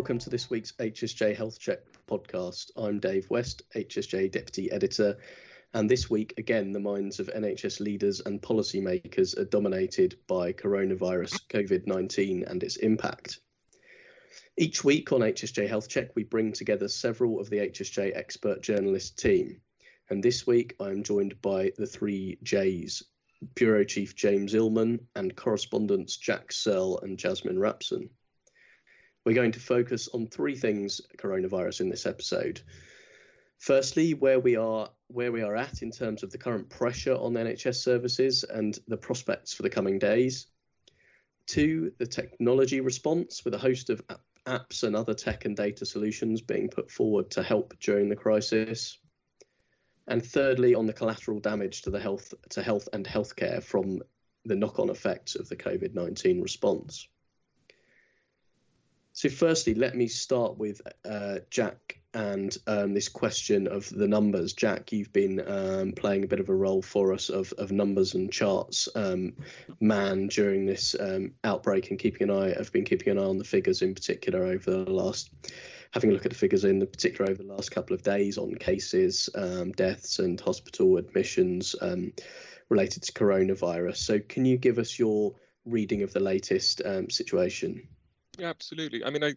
welcome to this week's HSJ Health Check Podcast. I'm Dave West, HSJ Deputy Editor, and this week, again, the minds of NHS leaders and policymakers are dominated by coronavirus COVID-19 and its impact. Each week on HSJ Health Check, we bring together several of the HSJ expert journalist team, and this week I am joined by the three Js, Bureau Chief James Illman and correspondents Jack Serle and Jasmine Rapson. We're going to focus on three things coronavirus in this episode. Firstly, where we are at in terms of the current pressure on NHS services and the prospects for the coming days. Two, the technology response with a host of apps and other tech and data solutions being put forward to help during the crisis. And thirdly, on the collateral damage to health and healthcare from the knock-on effects of the COVID-19 response. So firstly, let me start with Jack and this question of the numbers. Jack, you've been playing a bit of a role for us of numbers and charts man during this outbreak and keeping an eye on the figures in particular over the last, having a look at the figures in particular over the last couple of days on cases, deaths and hospital admissions related to coronavirus. So can you give us your reading of the latest situation? Yeah, absolutely. I mean, I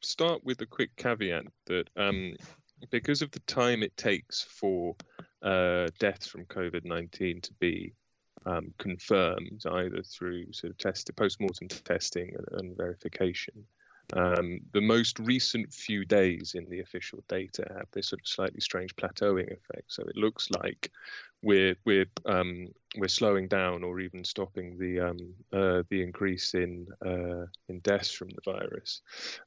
start with a quick caveat that because of the time it takes for deaths from COVID-19 to be confirmed, either through sort of post-mortem testing and verification, the most recent few days in the official data have this sort of slightly strange plateauing effect. So it looks like we're slowing down or even stopping the increase in deaths from the virus.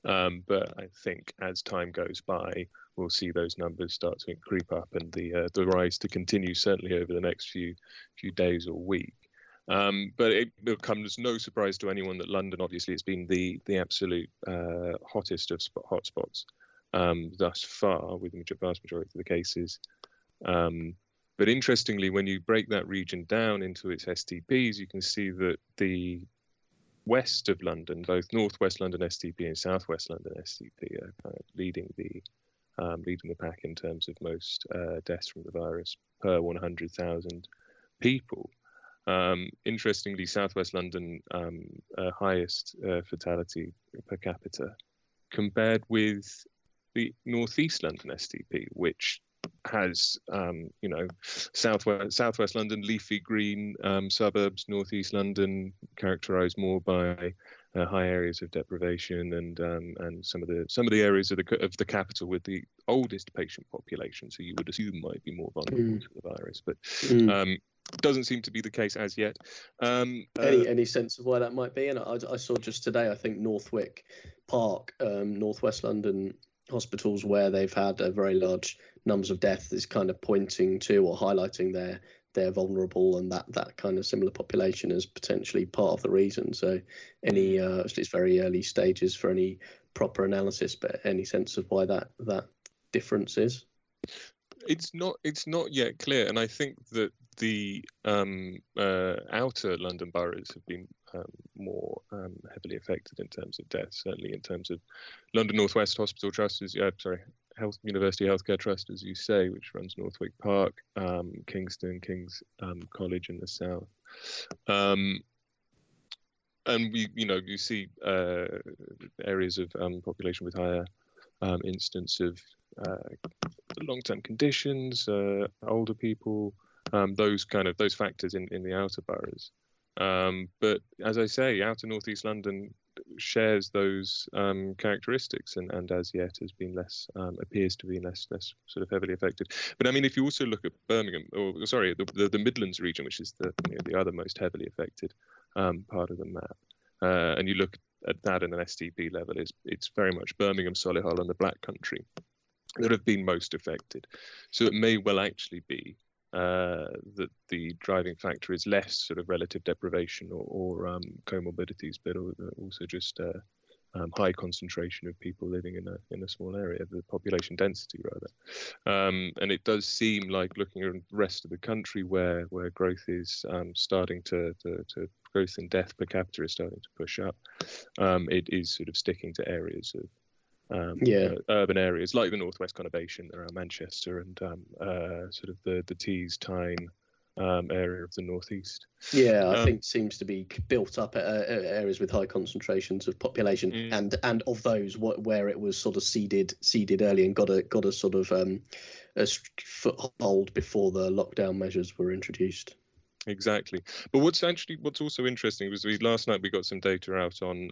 But I think as time goes by, we'll see those numbers start to creep up and the rise to continue certainly over the next few days or week. But it comes no surprise to anyone that London, obviously, has been the absolute hottest of hotspots thus far, with the vast majority of the cases. But interestingly, when you break that region down into its STPs, you can see that the west of London, both northwest London STP and southwest London STP, are kind of leading the pack in terms of most deaths from the virus per 100,000 people. Interestingly, southwest London highest fatality per capita, compared with the northeast London STP, which has southwest London, leafy green suburbs, northeast London characterised more by high areas of deprivation and some of the areas of the capital with the oldest patient population, so you would assume might be more vulnerable to the virus, but doesn't seem to be the case as yet. Any sense of why that might be? And I saw just today, I think Northwick Park, northwest London hospitals where they've had a very large numbers of deaths is kind of pointing to or highlighting their vulnerable and that kind of similar population as potentially part of the reason. So it's very early stages for any proper analysis, but any sense of why that difference is? It's not yet clear, and I think that the outer London boroughs have been more heavily affected in terms of deaths. Certainly, in terms of London North West Hospital Trust, University Healthcare Trust, as you say, which runs Northwick Park, Kingston, King's College in the south, and you see areas of population with higher instance of long-term conditions, older people, those factors in the outer boroughs. But as I say, outer northeast London shares those characteristics, and as yet has been appears to be less sort of heavily affected. But I mean, if you also look at Birmingham, the Midlands region, which is the other most heavily affected part of the map, and you look at that at an STP level, it's very much Birmingham, Solihull, and the Black Country that have been most affected. So it may well actually be that the driving factor is less sort of relative deprivation or comorbidities, but also just high concentration of people living in a small area, the population density rather. And it does seem like, looking at the rest of the country where growth is starting to growth in death per capita is starting to push up, it is sort of sticking to areas urban areas like the Northwest Conurbation around Manchester and sort of the Tees, Tyne area of the Northeast. Yeah, I think seems to be built up at areas with high concentrations of population, and of those where it was sort of seeded early and got a sort of a foothold before the lockdown measures were introduced. Exactly. But what's also interesting was last night we got some data out on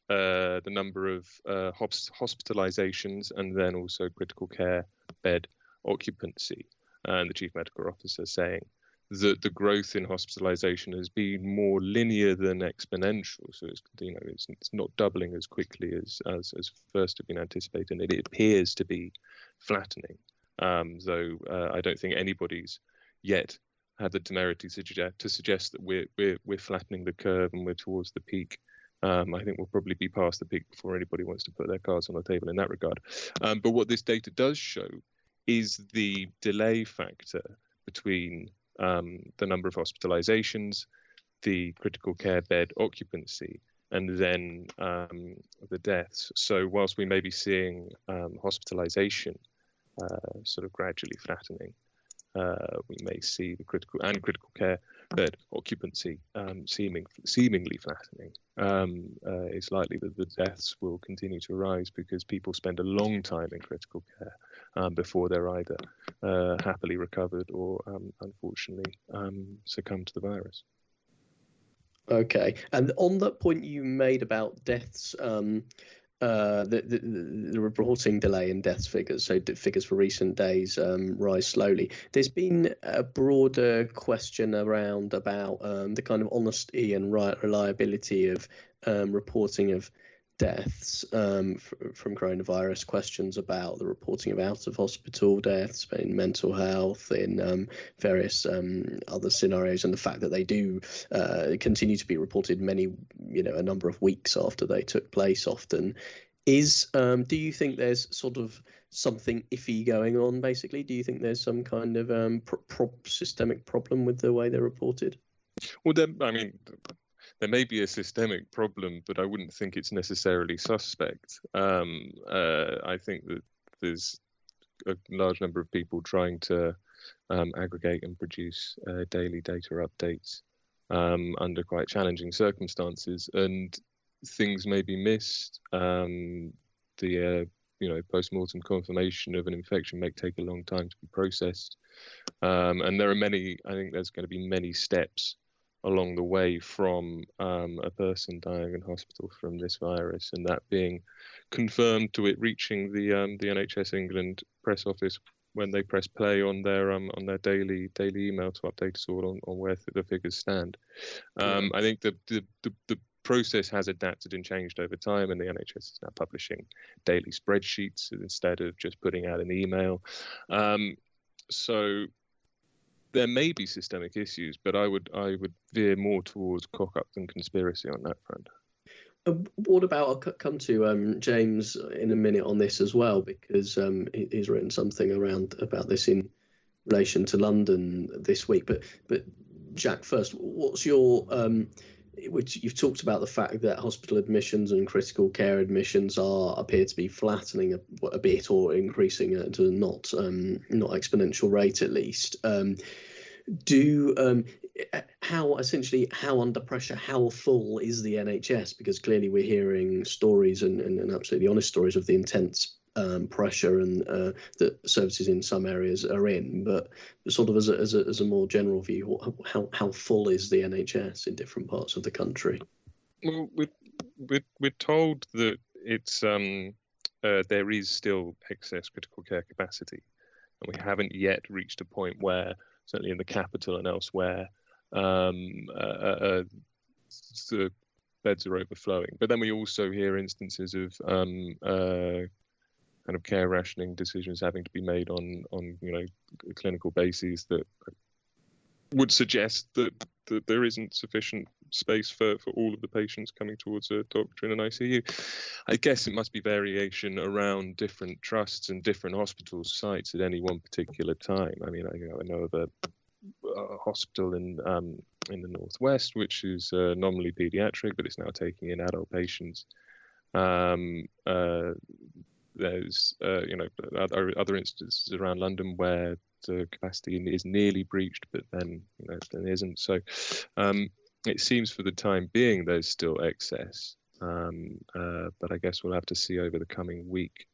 the number of hospitalizations and then also critical care bed occupancy, and the chief medical officer saying that the growth in hospitalization has been more linear than exponential. So it's not doubling as quickly as first have been anticipated, and it appears to be flattening. Though I don't think anybody's yet had the temerity to suggest that we're flattening the curve and we're towards the peak. I think we'll probably be past the peak before anybody wants to put their cards on the table in that regard. But what this data does show is the delay factor between the number of hospitalizations, the critical care bed occupancy, and then the deaths. So whilst we may be seeing hospitalization sort of gradually flattening, we may see the critical care bed occupancy seemingly flattening. It's likely that the deaths will continue to rise because people spend a long time in critical care before they're either happily recovered or unfortunately succumb to the virus. Okay, and on that point you made about deaths, the reporting delay in deaths figures, so figures for recent days rise slowly. There's been a broader question around about the kind of honesty and reliability of reporting of deaths from coronavirus, questions about the reporting of out of hospital deaths in mental health, in various other scenarios, and the fact that they do continue to be reported a number of weeks after they took place often. Do you think there's sort of something iffy going on, basically? Do you think there's some kind of systemic problem with the way they're reported? Well, there may be a systemic problem, but I wouldn't think it's necessarily suspect. I think that there's a large number of people trying to aggregate and produce daily data updates under quite challenging circumstances, and things may be missed. The post-mortem confirmation of an infection may take a long time to be processed, and there are many. I think there's going to be many steps along the way from a person dying in hospital from this virus, and that being confirmed to it reaching the NHS England press office when they press play on their daily email to update us all on where the figures stand. I think the process has adapted and changed over time, and the NHS is now publishing daily spreadsheets instead of just putting out an email. So there may be systemic issues, but I would veer more towards cock-up than conspiracy on that front. What about, I'll come to James in a minute on this as well, because he's written something about this in relation to London this week. But Jack, first, what's your which you've talked about the fact that hospital admissions and critical care admissions appear to be flattening a bit or increasing at a not exponential rate, at least. How under pressure, how full is the NHS? Because clearly we're hearing stories and absolutely honest stories of the intense pressure and that services in some areas are in, but sort of as a more general view, how full is the NHS in different parts of the country? Well, we're told that it's there is still excess critical care capacity, and we haven't yet reached a point where, certainly in the capital and elsewhere, the beds are overflowing. But then we also hear instances of kind of care rationing decisions having to be made on clinical bases that would suggest that there isn't sufficient space for all of the patients coming towards a doctor in an ICU. I guess it must be variation around different trusts and different hospital sites at any one particular time. I mean, I know of a hospital in the Northwest, which is nominally paediatric, but it's now taking in adult patients. there's other instances around London where the capacity is nearly breached, but then then isn't. So it seems for the time being there's still excess, but I guess we'll have to see over the coming week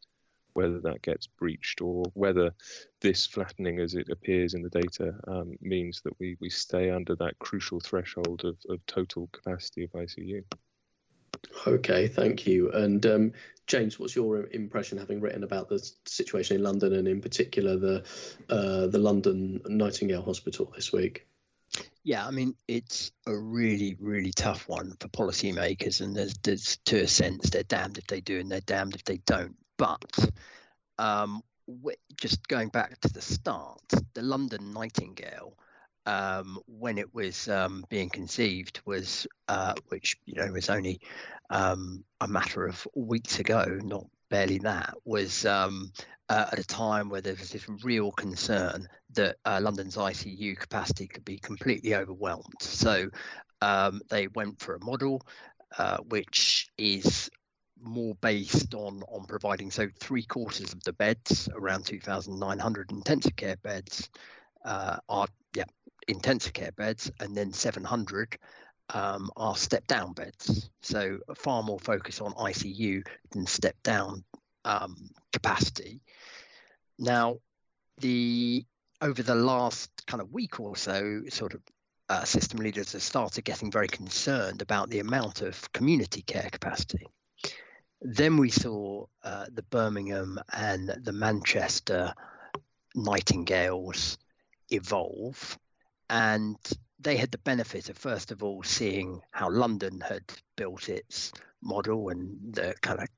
whether that gets breached, or whether this flattening as it appears in the data means that we stay under that crucial threshold of total capacity of ICU. Okay, thank you. And James, what's your impression, having written about the situation in London, and in particular the London Nightingale Hospital this week? Yeah, I mean, it's a really, really tough one for policymakers, and there's to a sense they're damned if they do and they're damned if they don't. But just going back to the start, the London Nightingale, when it was being conceived, was which was only a matter of weeks ago, not barely that, was at a time where there was this real concern that London's ICU capacity could be completely overwhelmed. So they went for a model which is more based on providing, so 3/4 of the beds, around 2,900 intensive care beds, are intensive care beds, and then 700 are step down beds. So far more focus on ICU than step down capacity. Now, over the last kind of week or so, sort of system leaders have started getting very concerned about the amount of community care capacity. Then we saw the Birmingham and the Manchester Nightingales evolve, and they had the benefit of, first of all, seeing how London had built its model and the kind of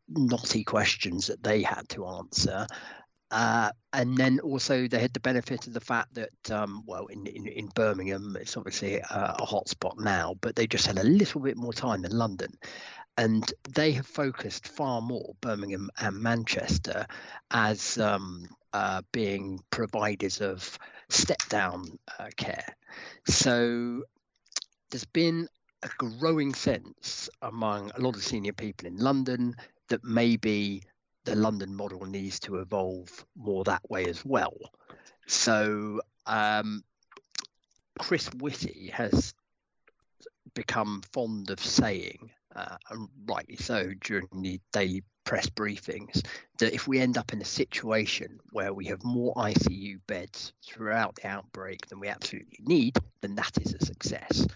knotty questions that they had to answer. And then also they had the benefit of the fact that, in Birmingham, it's obviously a hotspot now, but they just had a little bit more time than London. And they have focused far more, Birmingham and Manchester, as being providers of step-down care. So there's been a growing sense among a lot of senior people in London that maybe the London model needs to evolve more that way as well. So Chris Whitty has become fond of saying, and rightly so, during the daily press briefings, that if we end up in a situation where we have more ICU beds throughout the outbreak than we absolutely need, then that is a success.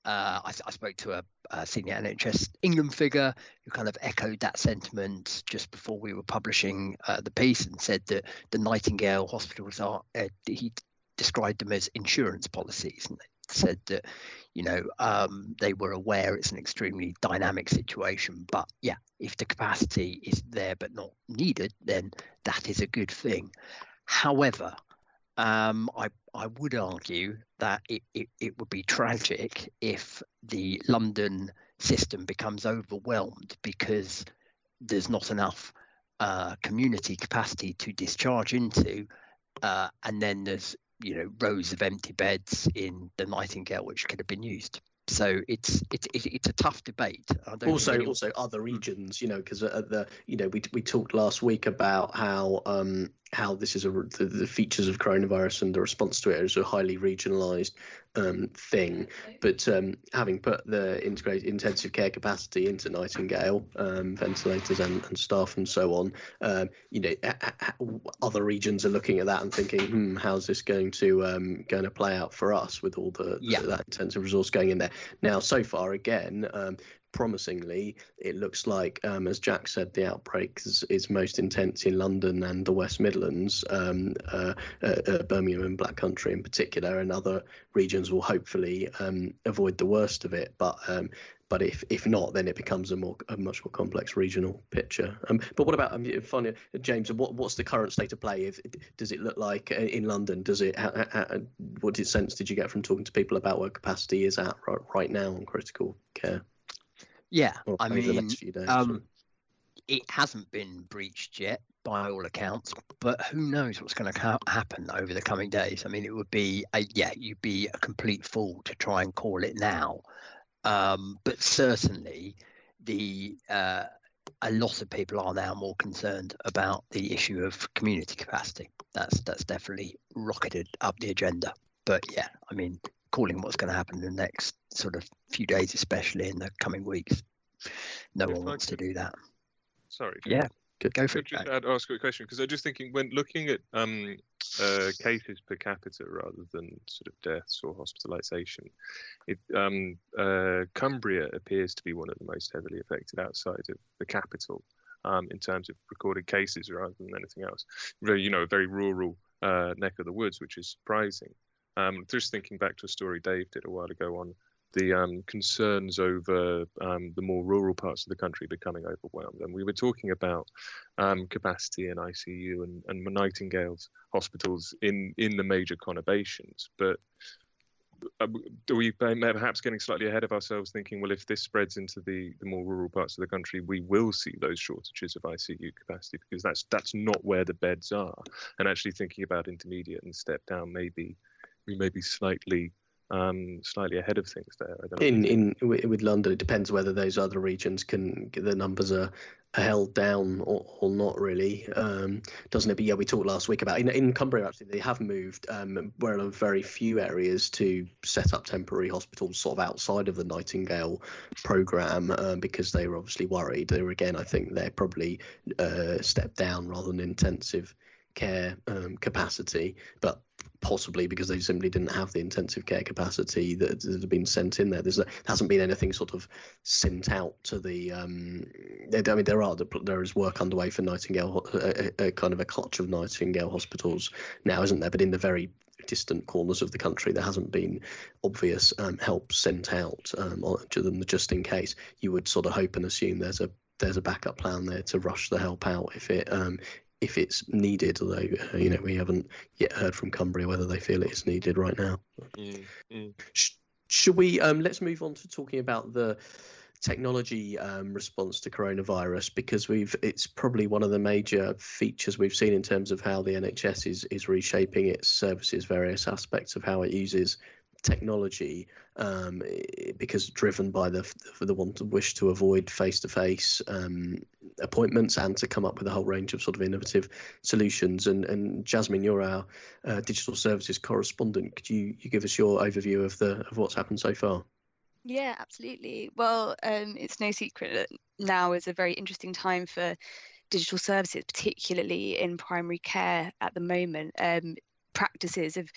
I spoke to a senior NHS England figure who kind of echoed that sentiment just before we were publishing the piece, and said that the Nightingale hospitals are, he described them as insurance policies, and said that they were aware it's an extremely dynamic situation, but if the capacity is there but not needed, then that is a good thing. However, I would argue that it would be tragic if the London system becomes overwhelmed because there's not enough community capacity to discharge into, and then there's rows of empty beds in the Nightingale which could have been used. So it's a tough debate. Also other regions, because we talked last week about how this is the features of coronavirus and the response to it is a highly regionalised thing. But having put the integrated intensive care capacity into Nightingale, ventilators and staff and so on, other regions are looking at that and thinking, how's this going to play out for us with all that intensive resource going in there? Now, so far, again, promisingly, it looks like, as Jack said, the outbreak is most intense in London and the West Midlands, Birmingham and Black Country in particular, and other regions will hopefully avoid the worst of it. But if not, then it becomes a much more complex regional picture. But what about, finally, James? What's the current state of play? Does it look like in London? What sense did you get from talking to people about where capacity is at right now on critical care? Yeah, the next few days, it hasn't been breached yet by all accounts, but who knows what's going to happen over the coming days. I mean, it would be you'd be a complete fool to try and call it now. But certainly the a lot of people are now more concerned about the issue of community capacity. That's definitely rocketed up the agenda. But yeah, I mean, calling what's going to happen in the next sort of few days, especially in the coming weeks, no one wants to do that. Sorry. Yeah, go for it. Just ask a question, because I'm just thinking, when looking at cases per capita rather than sort of deaths or hospitalisation, Cumbria appears to be one of the most heavily affected outside of the capital in terms of recorded cases rather than anything else. A very rural neck of the woods, which is surprising. Just thinking back to a story Dave did a while ago on the concerns over the more rural parts of the country becoming overwhelmed. And we were talking about capacity in ICU and Nightingale's hospitals in the major conurbations. But are we perhaps getting slightly ahead of ourselves, thinking, well, if this spreads into the more rural parts of the country, we will see those shortages of ICU capacity, because that's not where the beds are. And actually thinking about intermediate and step down, we may be slightly ahead of things there. I don't know. With London, it depends whether those other regions the numbers are held down or not, really, doesn't it? But yeah, we talked last week about in Cumbria, actually they have moved where in very few areas to set up temporary hospitals sort of outside of the Nightingale programme, because they were obviously worried. I think they're probably stepped down rather than intensive care capacity, but possibly because they simply didn't have the intensive care capacity that had been sent in there. There hasn't been anything sort of sent out to the. There is work underway for Nightingale, a kind of a clutch of Nightingale hospitals now, isn't there? But in the very distant corners of the country, there hasn't been obvious help sent out to them, just in case. You would sort of hope and assume there's a backup plan there to rush the help out if it's needed, although we haven't yet heard from Cumbria whether they feel it is needed right now. Should we let's move on to talking about the technology response to coronavirus, because it's probably one of the major features we've seen in terms of how the NHS is reshaping its services, various aspects of how it uses technology, because driven by the wish to avoid face-to-face appointments and to come up with a whole range of sort of innovative solutions. And Jasmine, you're our digital services correspondent. Could you give us your overview of what's happened so far? Yeah, absolutely. Well, it's no secret that now is a very interesting time for digital services, particularly in primary care at the moment. Practices have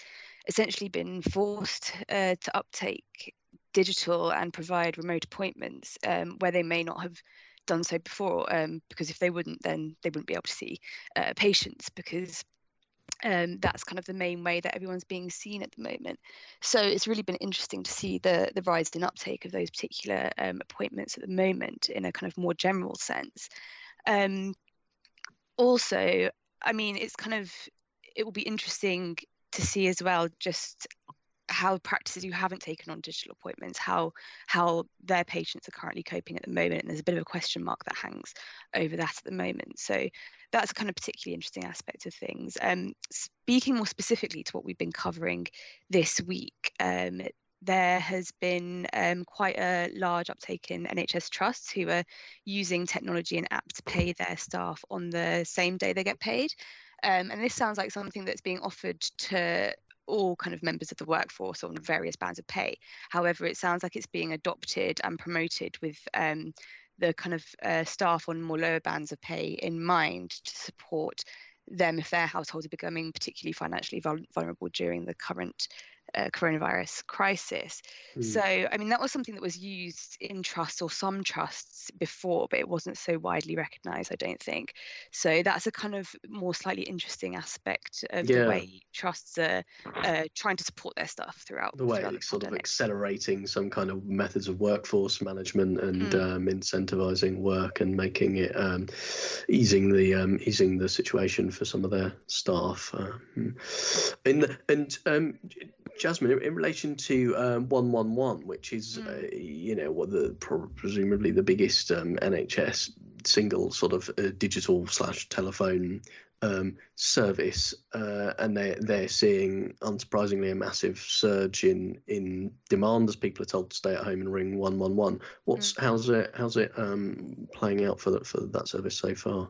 essentially been forced to uptake digital and provide remote appointments where they may not have done so before, because if they wouldn't, then they wouldn't be able to see patients, because that's kind of the main way that everyone's being seen at the moment. So it's really been interesting to see the rise in uptake of those particular appointments at the moment in a kind of more general sense. Also, I mean, it will be interesting to see as well just how practices who haven't taken on digital appointments, how their patients are currently coping at the moment. And there's a bit of a question mark that hangs over that at the moment. So that's a kind of particularly interesting aspect of things. Speaking more specifically to what we've been covering this week, there has been quite a large uptake in NHS trusts who are using technology and apps to pay their staff on the same day they get paid. And this sounds like something that's being offered to all kind of members of the workforce on various bands of pay. However, it sounds like it's being adopted and promoted with the kind of staff on more lower bands of pay in mind, to support them if their households are becoming particularly financially vulnerable during the current coronavirus crisis. So, I mean, that was something that was used in trusts, or some trusts, before, but it wasn't so widely recognised, I don't think. So that's a kind of more slightly interesting aspect of the way trusts are trying to support their staff throughout the way it's sort of accelerating some kind of methods of workforce management and incentivising work and making it easing the situation for some of their staff. Jasmine, in relation to 111, which is presumably the biggest NHS single sort of digital / telephone service, and they're seeing, unsurprisingly, a massive surge in demand as people are told to stay at home and ring 111. How's it playing out for that service so far?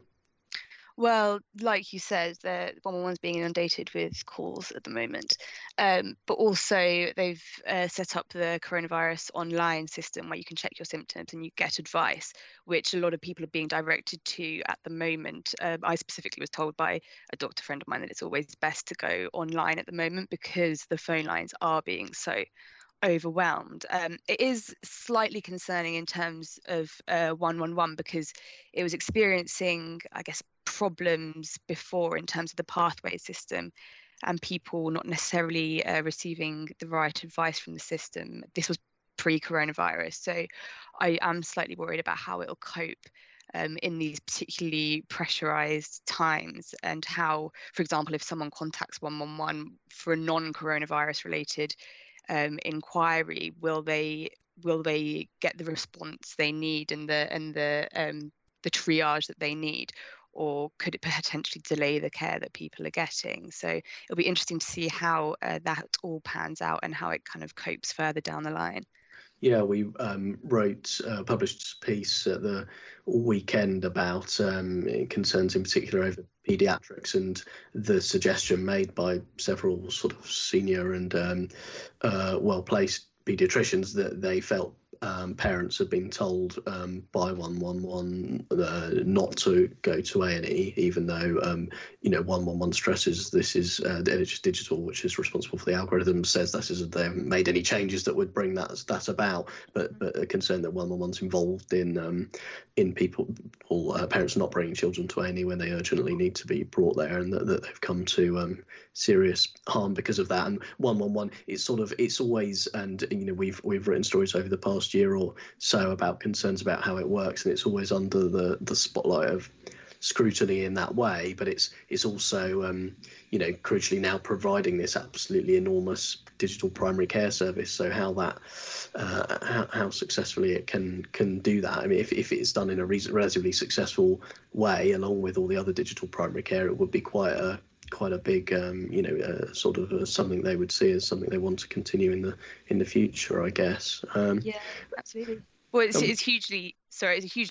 Well, like you said, the 111's being inundated with calls at the moment, but also they've set up the coronavirus online system where you can check your symptoms and you get advice, which a lot of people are being directed to at the moment. I specifically was told by a doctor friend of mine that it's always best to go online at the moment because the phone lines are being so overwhelmed. It is slightly concerning in terms of 111 because it was experiencing, I guess, problems before in terms of the pathway system and people not necessarily receiving the right advice from the system. This was pre-coronavirus, so I am slightly worried about how it'll cope in these particularly pressurized times, and how, for example, if someone contacts 111 for a non-coronavirus related inquiry, will they get the response they need and the triage that they need, or could it potentially delay the care that people are getting? So it'll be interesting to see how that all pans out and how it kind of copes further down the line. Yeah, we published a piece at the weekend about concerns in particular over paediatrics and the suggestion made by several sort of senior and well-placed paediatricians that they felt parents had been told by 111 not to go to A&E, even though 111 stresses this is the NHS Digital, which is responsible for the algorithm, says they haven't made any changes that would bring that about, but a concern that 111's involved in people parents not bringing children to A&E when they urgently need to be brought there, and that they've come to serious harm because of that. And 111, it's always, and we've written stories over the past year or so about concerns about how it works, and it's always under the spotlight of scrutiny in that way, but it's also crucially now providing this absolutely enormous digital primary care service. So how successfully it can do that, I mean, if it's done in a relatively successful way along with all the other digital primary care, it would be quite a big sort of something they would see as something they want to continue in the future, I guess. Yeah, absolutely. Well, it's a hugely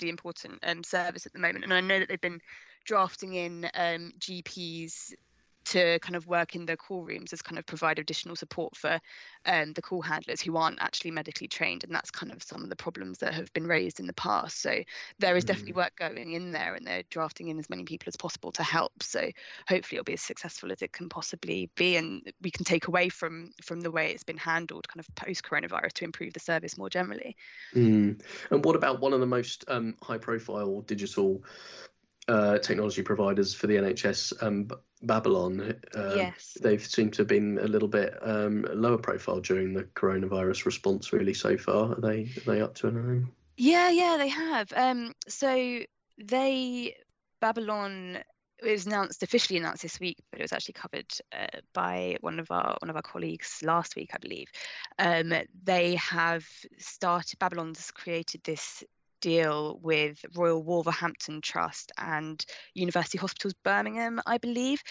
important service at the moment, and I know that they've been drafting in GPs to kind of work in the call rooms as kind of provide additional support for the call handlers who aren't actually medically trained, and that's kind of some of the problems that have been raised in the past. So there is definitely work going in there, and they're drafting in as many people as possible to help. So hopefully it'll be as successful as it can possibly be, and we can take away from the way it's been handled kind of post-coronavirus to improve the service more generally. And what about one of the most high-profile digital technology providers for the NHS, Babylon? Yes. They've seemed to have been a little bit lower profile during the coronavirus response, really, so far. Are they up to anything? Yeah, they have. So Babylon, it was officially announced this week, but it was actually covered by one of our colleagues last week, I believe. Babylon's created this deal with Royal Wolverhampton Trust and University Hospitals Birmingham, I believe,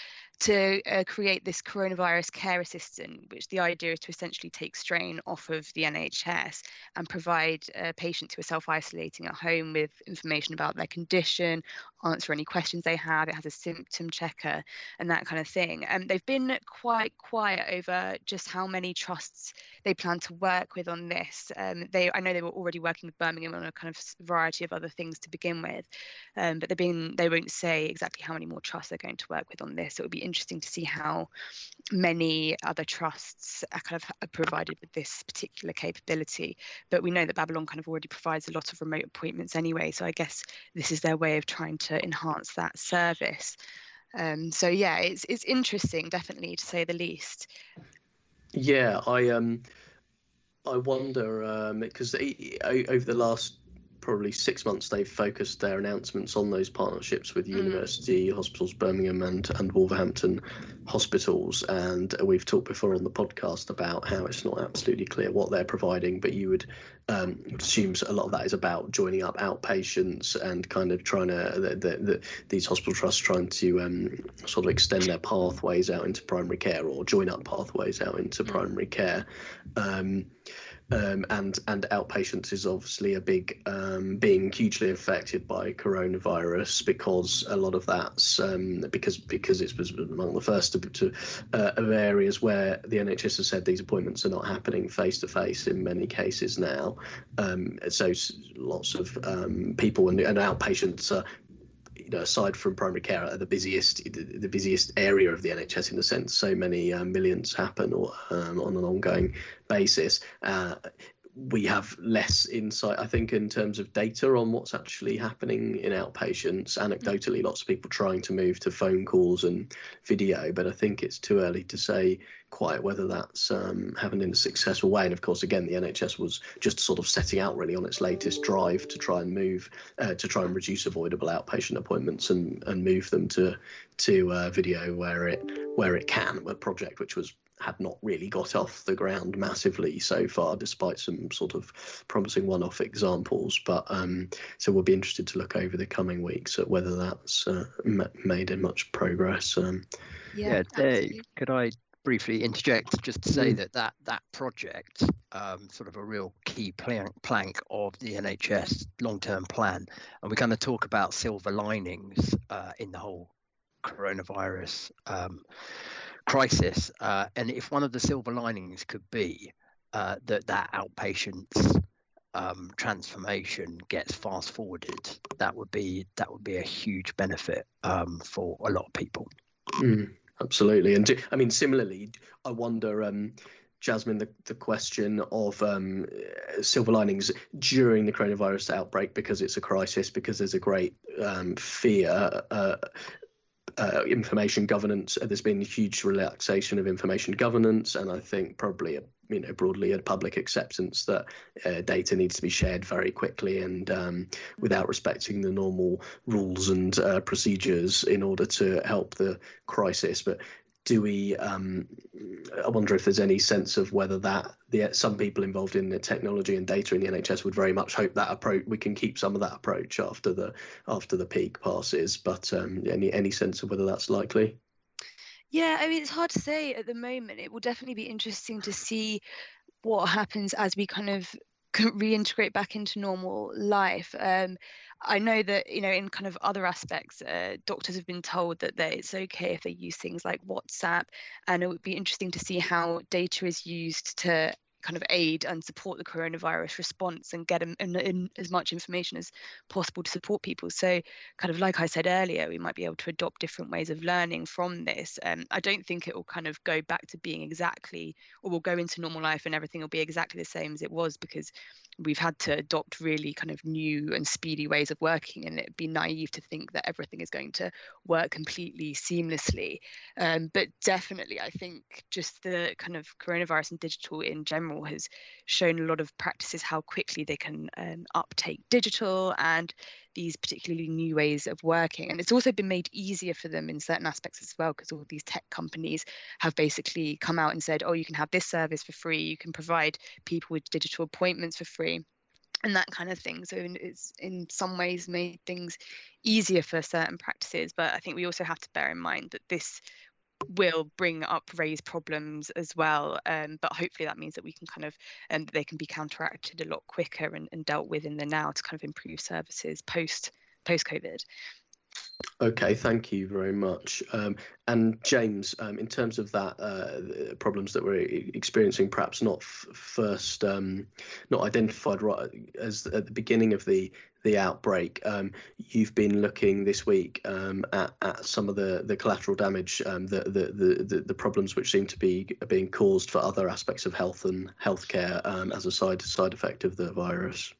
to create this coronavirus care assistant, which the idea is to essentially take strain off of the NHS and provide patients who are self-isolating at home with information about their condition, answer any questions they have. It has a symptom checker and that kind of thing. And they've been quite quiet over just how many trusts they plan to work with on this. I know they were already working with Birmingham on a kind of variety of other things to begin with, but they won't say exactly how many more trusts they're going to work with on this. So it would be interesting to see how many other trusts are provided with this particular capability. But we know that Babylon kind of already provides a lot of remote appointments anyway, so I guess this is their way of trying to enhance that service. So yeah, it's interesting, definitely, to say the least. Yeah, I wonder, because over the last probably 6 months, they've focused their announcements on those partnerships with university hospitals, Birmingham and Wolverhampton hospitals. And we've talked before on the podcast about how it's not absolutely clear what they're providing, but you would assume a lot of that is about joining up outpatients and kind of trying to these hospital trusts trying to sort of extend their pathways out into primary care, or join up pathways out into primary care. And outpatients is obviously a big being hugely affected by coronavirus, because a lot of that's because it was among the first of areas where the NHS has said these appointments are not happening face to face in many cases now. So lots of people and outpatients are, aside from primary care, are the busiest area of the NHS in a sense. So many millions happen on an ongoing basis. We have less insight, I think, in terms of data on what's actually happening in outpatients. Anecdotally, lots of people trying to move to phone calls and video, but I think it's too early to say quite whether that's happened in a successful way. And of course, again, the NHS was just sort of setting out really on its latest drive to try and reduce avoidable outpatient appointments and move them to video where it can. A project which had not really got off the ground massively so far, despite some sort of promising one-off examples. But so we'll be interested to look over the coming weeks at whether that's made much progress. Yeah, Dave, could I briefly interject just to say that project, sort of a real key plank of the NHS long-term plan, and we're going to talk about silver linings in the whole coronavirus crisis, and if one of the silver linings could be that outpatients transformation gets fast forwarded, that would be a huge benefit for a lot of people. Absolutely. And I mean, similarly, I wonder, Jasmine, the question of silver linings during the coronavirus outbreak, because it's a crisis, because there's a great fear. Information governance. There's been a huge relaxation of information governance, and I think probably broadly a public acceptance that data needs to be shared very quickly and without respecting the normal rules and procedures in order to help the crisis. But do we? I wonder if there's any sense of whether some people involved in the technology and data in the NHS would very much hope that approach, we can keep some of that approach after the peak passes. But any sense of whether that's likely? Yeah, I mean, it's hard to say at the moment. It will definitely be interesting to see what happens as we kind of reintegrate back into normal life. I know that, in kind of other aspects, doctors have been told that it's okay if they use things like WhatsApp, and it would be interesting to see how data is used to kind of aid and support the coronavirus response and get in as much information as possible to support people. So kind of like I said earlier, we might be able to adopt different ways of learning from this. I don't think it will kind of go back to being exactly, or we'll go into normal life and everything will be exactly the same as it was, because we've had to adopt really kind of new and speedy ways of working, and it'd be naive to think that everything is going to work completely seamlessly. But definitely, I think just the kind of coronavirus and digital in general has shown a lot of practices how quickly they can uptake digital and these particularly new ways of working. And it's also been made easier for them in certain aspects as well, because all these tech companies have basically come out and said, oh, you can have this service for free, you can provide people with digital appointments for free, and that kind of thing. So it's in some ways made things easier for certain practices. But I think we also have to bear in mind that this will raise problems as well, but hopefully that means that we can kind of they can be counteracted a lot quicker and dealt with in the now to kind of improve services post COVID. Okay, thank you very much. And James, in terms of that problems that we're experiencing, perhaps not first, not identified right as at the beginning of the outbreak, you've been looking this week at some of the collateral damage, the problems which seem to be being caused for other aspects of health and healthcare as a side effect of the virus.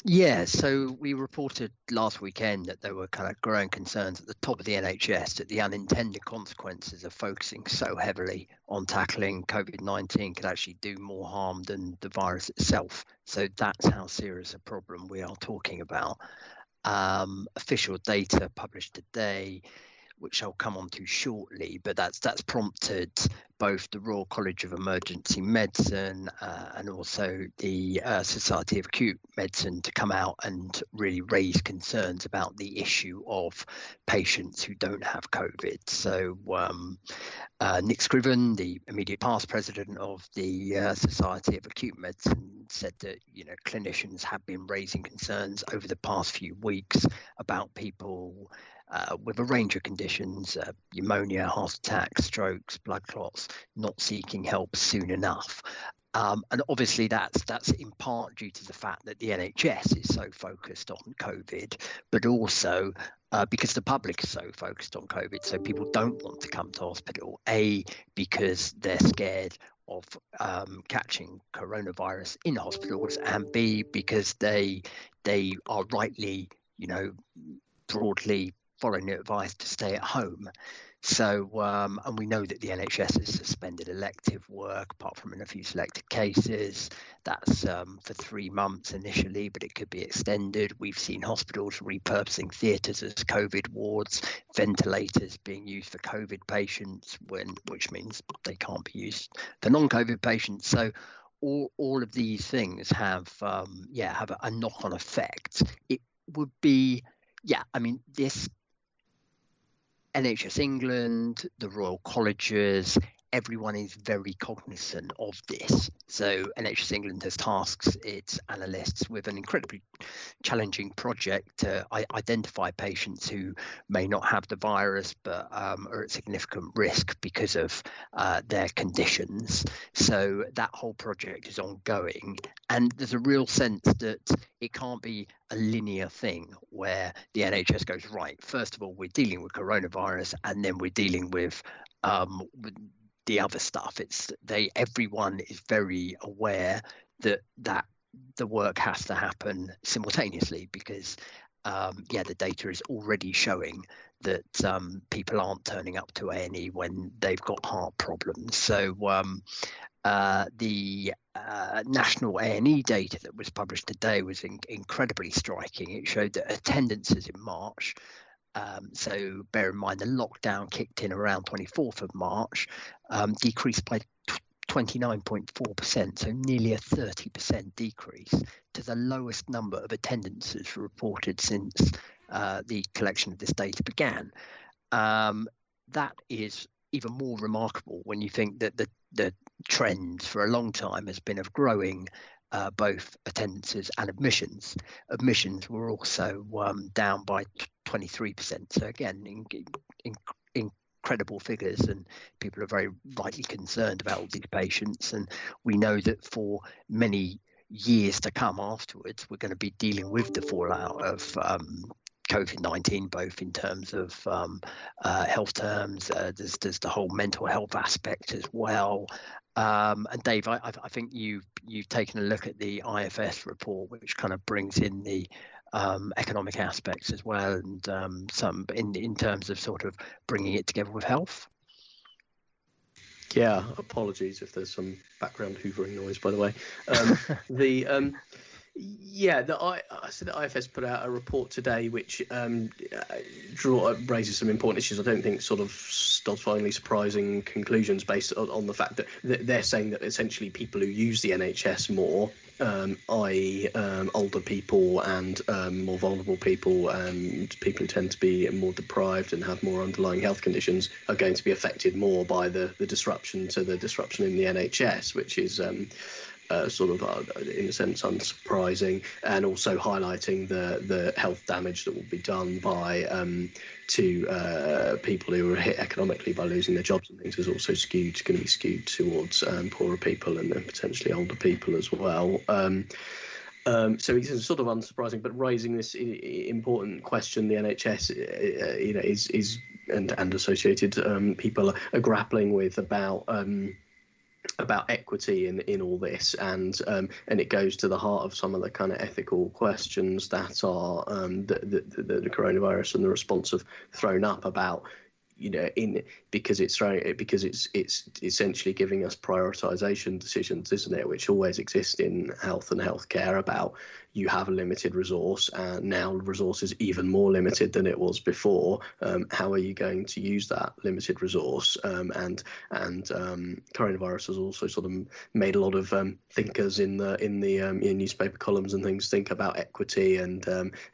Yeah, so we reported last weekend that there were kind of growing concerns at the top of the NHS that the unintended consequences of focusing so heavily on tackling COVID-19 could actually do more harm than the virus itself. So that's how serious a problem we are talking about. Official data published today, which I'll come on to shortly, but that's prompted both the Royal College of Emergency Medicine and also the Society of Acute Medicine to come out and really raise concerns about the issue of patients who don't have COVID. So Nick Scriven, the immediate past president of the Society of Acute Medicine, said that clinicians have been raising concerns over the past few weeks about people with a range of conditions, pneumonia, heart attacks, strokes, blood clots, not seeking help soon enough. And obviously that's in part due to the fact that the NHS is so focused on COVID, but also because the public is so focused on COVID. So people don't want to come to hospital, A, because they're scared of catching coronavirus in hospitals, and B, because they are rightly, broadly following the advice to stay at home. So, and we know that the NHS has suspended elective work, apart from in a few selected cases. That's for 3 months initially, but it could be extended. We've seen hospitals repurposing theatres as COVID wards, ventilators being used for COVID patients, which means they can't be used for non-COVID patients. So all of these things have a knock-on effect. It would be, this NHS England, the Royal Colleges, everyone is very cognizant of this. So NHS England has tasked its analysts with an incredibly challenging project to identify patients who may not have the virus but are at significant risk because of their conditions. So that whole project is ongoing, and there's a real sense that it can't be a linear thing where the NHS goes, right, first of all, we're dealing with coronavirus, and then we're dealing with the other stuff. Everyone is very aware that the work has to happen simultaneously, because the data is already showing that people aren't turning up to A&E when they've got heart problems. So the national A&E data that was published today was incredibly striking. It showed that attendances in March, so bear in mind the lockdown kicked in around 24th of March, decreased by 29.4%, so nearly a 30% decrease, to the lowest number of attendances reported since the collection of this data began. That is even more remarkable when you think that the trend for a long time has been of growing both attendances and admissions. Admissions were also down by 23%. So again, incredible figures, and people are very rightly concerned about all these patients. And we know that for many years to come afterwards, we're going to be dealing with the fallout of COVID-19, both in terms of health terms. There's the whole mental health aspect as well. And Dave, I think you've taken a look at the IFS report, which kind of brings in the economic aspects as well, and some in terms of sort of bringing it together with health. Yeah, apologies if there's some background hoovering noise, by the way. I said that IFS put out a report today which raises some important issues. I don't think sort of finally surprising conclusions based on the fact that they're saying that essentially people who use the NHS more, i.e. older people and more vulnerable people and people who tend to be more deprived and have more underlying health conditions, are going to be affected more by the disruption in the NHS, which is sort of, in a sense, unsurprising, and also highlighting the health damage that will be done by to people who are hit economically by losing their jobs and things is also going to be skewed towards poorer people and then potentially older people as well. So it's sort of unsurprising, but raising this important question, the NHS, is and associated people are grappling with about equity in all this, and it goes to the heart of some of the kind of ethical questions that are the coronavirus and the response have thrown up about, because it's essentially giving us prioritization decisions, isn't it, which always exist in health and healthcare, about you have a limited resource, and now resource is even more limited than it was before. How are you going to use that limited resource? And coronavirus has also sort of made a lot of thinkers in newspaper columns and things think about equity and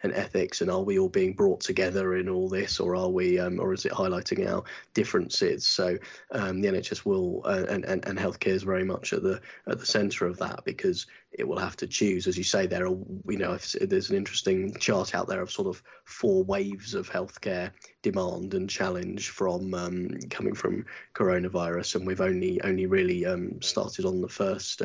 ethics, and are we all being brought together in all this, or are we, or is it highlighting our differences? So the NHS will and healthcare is very much at the centre of that, because it will have to choose, as you say. There are, there's an interesting chart out there of sort of 4 waves of healthcare demand and challenge from coming from coronavirus, and we've only really started on the first.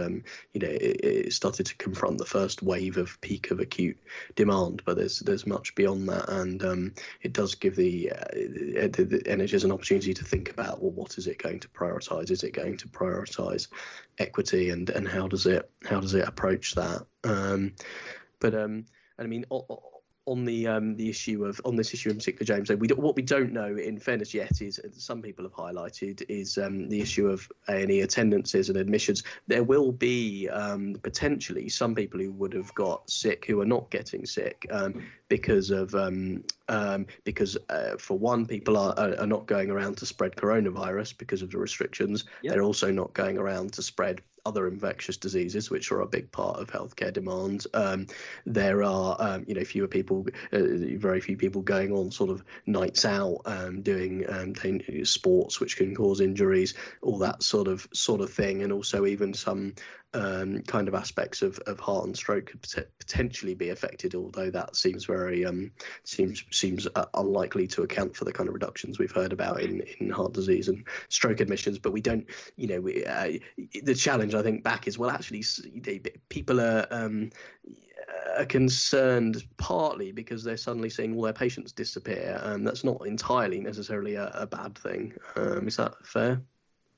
It started to confront the first wave of peak of acute demand, but there's much beyond that, and it does give the NHS an opportunity to think about, well, what is it going to prioritise? Is it going to prioritise equity, and how does it approach that? I mean, on this issue in particular, James, what we don't know, in fairness, yet, is, some people have highlighted, is the issue of A&E attendances and admissions. There will be potentially some people who would have got sick who are not getting sick because for one, people are not going around to spread coronavirus because of the restrictions. Yep. They're also not going around to spread other infectious diseases, which are a big part of healthcare demand. There are, fewer people, very few people going on sort of nights out, doing sports, which can cause injuries, all that sort of thing, and also even some kind of aspects of heart and stroke could potentially be affected, although that seems very seems unlikely to account for the kind of reductions we've heard about in heart disease and stroke admissions. But we don't, the challenge, I think, back is, well, actually, people are concerned partly because they're suddenly seeing all their patients disappear, and that's not entirely necessarily a bad thing. Is that fair?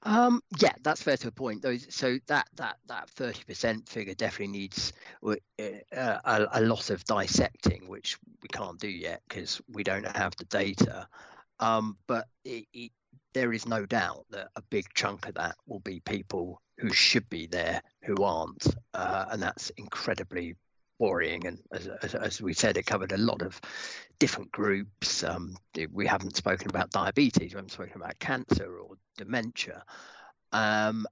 Yeah, that's fair to a point. So that 30% figure definitely needs a lot of dissecting, which we can't do yet because we don't have the data. But there is no doubt that a big chunk of that will be people who should be there who aren't, and that's incredibly worrying. And as we said, it covered a lot of different groups. We haven't spoken about diabetes, we haven't spoken about cancer or dementia. And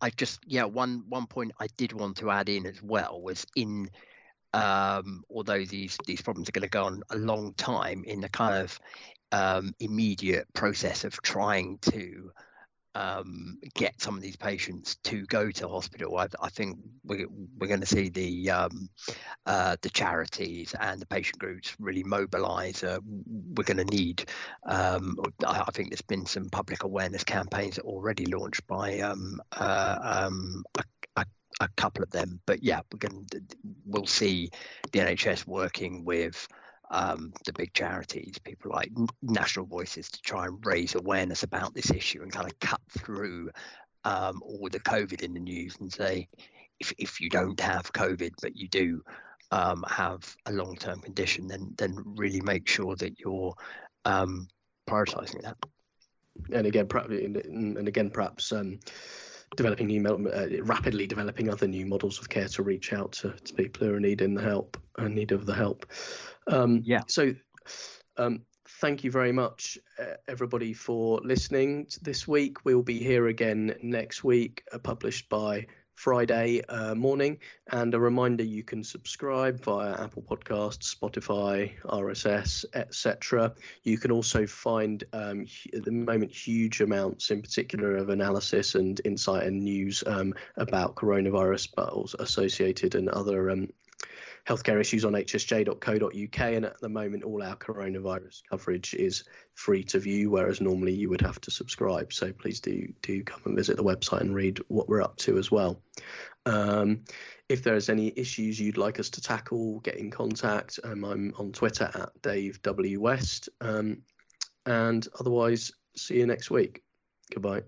I just, one point I did want to add in as well was although these problems are going to go on a long time, in the kind of immediate process of trying to get some of these patients to go to hospital, I think we're going to see the charities and the patient groups really mobilise. We're going to need. I think there's been some public awareness campaigns already launched by a couple of them. But yeah, we'll see the NHS working with the big charities, people like National Voices, to try and raise awareness about this issue and kind of cut through all the COVID in the news and say, if you don't have COVID but you do have a long-term condition, then really make sure that you're prioritising that. And again, perhaps developing rapidly developing other new models of care to reach out to people who are in need of the help. So thank you very much, everybody, for listening this week. We'll be here again next week, published by Friday morning. And a reminder, you can subscribe via Apple Podcasts, Spotify, RSS, etc. You can also find at the moment huge amounts in particular of analysis and insight and news about coronavirus, but also associated and other healthcare issues on hsj.co.uk, and at the moment all our coronavirus coverage is free to view, whereas normally you would have to subscribe. So please do come and visit the website and read what we're up to as well. If there's any issues you'd like us to tackle, get in contact. I'm on Twitter at dave.west, and otherwise see you next week. Goodbye.